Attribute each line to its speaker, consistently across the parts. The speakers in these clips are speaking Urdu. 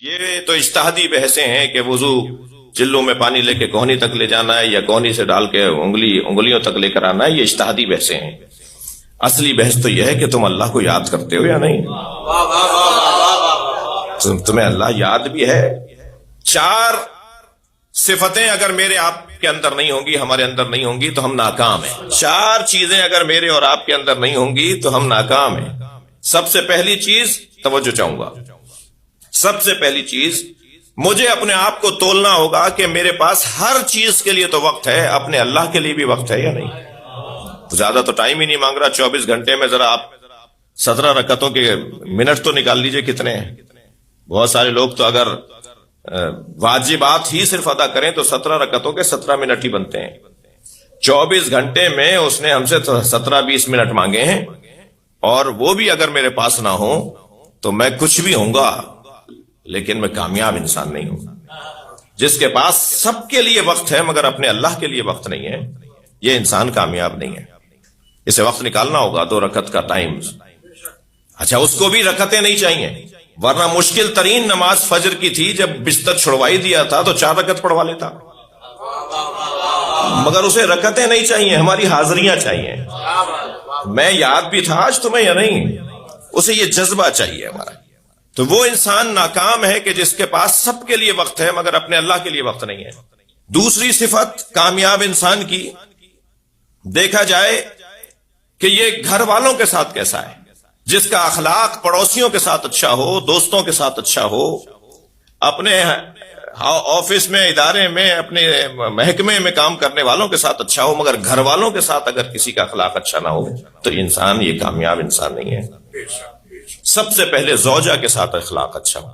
Speaker 1: یہ تو اجتہادی بحثیں ہیں کہ وضو چلوں میں پانی لے کے کوہنی تک لے جانا ہے یا کوہنی سے ڈال کے انگلیوں تک لے کر آنا ہے. یہ اجتہادی بحثیں ہیں. اصلی بحث تو یہ ہے کہ تم اللہ کو یاد کرتے ہو یا نہیں. تمہیں اللہ یاد بھی ہے. 4 صفتیں اگر میرے آپ کے اندر نہیں ہوں گی، ہمارے اندر نہیں ہوں گی تو ہم ناکام ہیں. 4 چیزیں اگر میرے اور آپ کے اندر نہیں ہوں گی تو ہم ناکام ہیں. سب سے پہلی چیز توجہ چاہوں گا، سب سے پہلی چیز مجھے اپنے آپ کو تولنا ہوگا کہ میرے پاس ہر چیز کے لیے تو وقت ہے، اپنے اللہ کے لیے بھی وقت ہے یا نہیں. زیادہ تو ٹائم ہی نہیں مانگ رہا. 24 گھنٹے میں ذرا آپ 17 رکعتوں کے منٹ تو نکال لیجئے کتنے ہیں. بہت سارے لوگ تو اگر واجبات ہی صرف ادا کریں تو 17 رکعتوں کے 17 منٹ ہی بنتے ہیں. 24 گھنٹے میں اس نے ہم سے 17-20 منٹ مانگے ہیں، اور وہ بھی اگر میرے پاس نہ ہو تو میں کچھ بھی ہوں گا لیکن میں کامیاب انسان نہیں ہوں. جس کے پاس سب کے لیے وقت ہے مگر اپنے اللہ کے لیے وقت نہیں ہے، یہ انسان کامیاب نہیں ہے. اسے وقت نکالنا ہوگا. 2 رکعت کا ٹائم. اچھا، اس کو بھی رکعتیں نہیں چاہیے، ورنہ مشکل ترین نماز فجر کی تھی. جب بستر چھڑوائی دیا تھا تو 4 رکعت پڑھوا لیتا، مگر اسے رکعتیں نہیں چاہیے، ہماری حاضریاں چاہیے. میں یاد بھی تھا آج تمہیں یا نہیں، اسے یہ جذبہ چاہیے ہمارا. تو وہ انسان ناکام ہے کہ جس کے پاس سب کے لیے وقت ہے مگر اپنے اللہ کے لیے وقت نہیں ہے. دوسری صفت کامیاب انسان کی، دیکھا جائے کہ یہ گھر والوں کے ساتھ کیسا ہے. جس کا اخلاق پڑوسیوں کے ساتھ اچھا ہو، دوستوں کے ساتھ اچھا ہو، اپنے آفس میں، ادارے میں، اپنے محکمے میں کام کرنے والوں کے ساتھ اچھا ہو، مگر گھر والوں کے ساتھ اگر کسی کا اخلاق اچھا نہ ہو تو انسان یہ کامیاب انسان نہیں ہے. سب سے پہلے زوجہ کے ساتھ اخلاق اچھا ہو،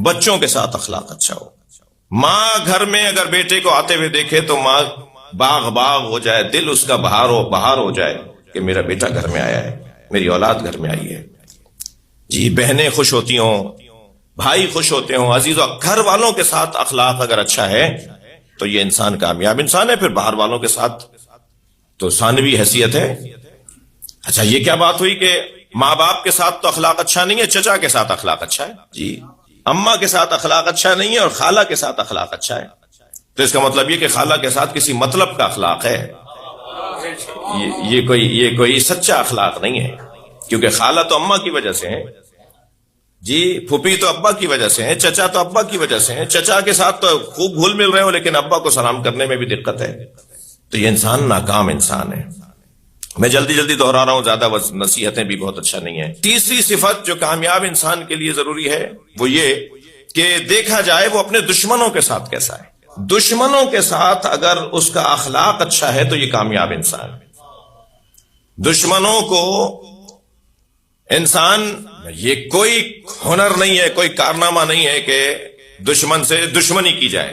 Speaker 1: بچوں کے ساتھ اخلاق اچھا ہو. ماں گھر میں اگر بیٹے کو آتے ہوئے دیکھے تو ماں باغ باغ ہو جائے، دل اس کا بہار ہو جائے کہ میرا بیٹا گھر میں آیا ہے، میری اولاد گھر میں آئی ہے. جی، بہنیں خوش ہوتی ہوں، بھائی خوش ہوتے ہوں. عزیزو، گھر والوں کے ساتھ اخلاق اگر اچھا ہے تو یہ انسان کامیاب انسان ہے. پھر باہر والوں کے ساتھ تو ثانوی حیثیت ہے. اچھا، یہ کیا بات ہوئی کہ ماں باپ کے ساتھ تو اخلاق اچھا نہیں ہے، چچا کے ساتھ اخلاق اچھا ہے. جی، اماں کے ساتھ اخلاق اچھا نہیں ہے اور خالہ کے ساتھ اخلاق اچھا ہے. تو اس کا مطلب یہ کہ خالہ کے ساتھ کسی مطلب کا اخلاق ہے. یہ کوئی سچا اخلاق نہیں ہے، کیونکہ خالہ تو اماں کی وجہ سے ہے. جی، پھوپھی تو ابا کی وجہ سے ہے، چچا تو ابا کی وجہ سے ہے. چچا کے ساتھ تو خوب گھل مل رہے ہو لیکن ابا کو سلام کرنے میں بھی دقت ہے. تو یہ انسان ناکام انسان ہے. میں جلدی دہرا رہا ہوں، زیادہ نصیحتیں بھی بہت اچھا نہیں ہیں. تیسری صفت جو کامیاب انسان کے لیے ضروری ہے وہ یہ کہ دیکھا جائے وہ اپنے دشمنوں کے ساتھ کیسا ہے. دشمنوں کے ساتھ اگر اس کا اخلاق اچھا ہے تو یہ کامیاب انسان ہے. دشمنوں کو انسان، یہ کوئی ہنر نہیں ہے، کوئی کارنامہ نہیں ہے کہ دشمن سے دشمنی کی جائے.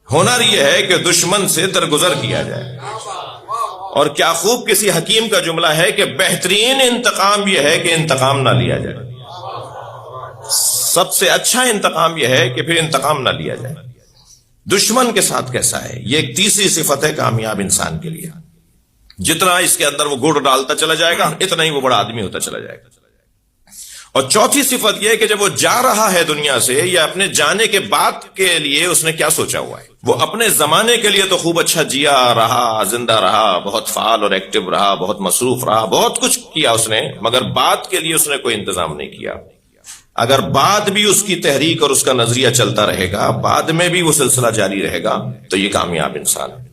Speaker 1: ہنر یہ ہے کہ دشمن سے درگزر کیا جائے. اور کیا خوب کسی حکیم کا جملہ ہے کہ بہترین انتقام یہ ہے کہ انتقام نہ لیا جائے. سب سے اچھا انتقام یہ ہے کہ پھر انتقام نہ لیا جائے. دشمن کے ساتھ کیسا ہے، یہ ایک تیسری صفت ہے کامیاب انسان کے لیے. جتنا اس کے اندر وہ گڑ ڈالتا چلا جائے گا اتنا ہی وہ بڑا آدمی ہوتا چلا جائے گا. اور چوتھی صفت یہ کہ جب وہ جا رہا ہے دنیا سے، یا اپنے جانے کے بعد کے لیے اس نے کیا سوچا ہوا ہے. وہ اپنے زمانے کے لیے تو خوب اچھا جیا رہا، زندہ رہا، بہت فعال اور ایکٹیو رہا، بہت مصروف رہا، بہت کچھ کیا اس نے، مگر بعد کے لیے اس نے کوئی انتظام نہیں کیا. اگر بعد بھی اس کی تحریک اور اس کا نظریہ چلتا رہے گا، بعد میں بھی وہ سلسلہ جاری رہے گا، تو یہ کامیاب انسان ہے.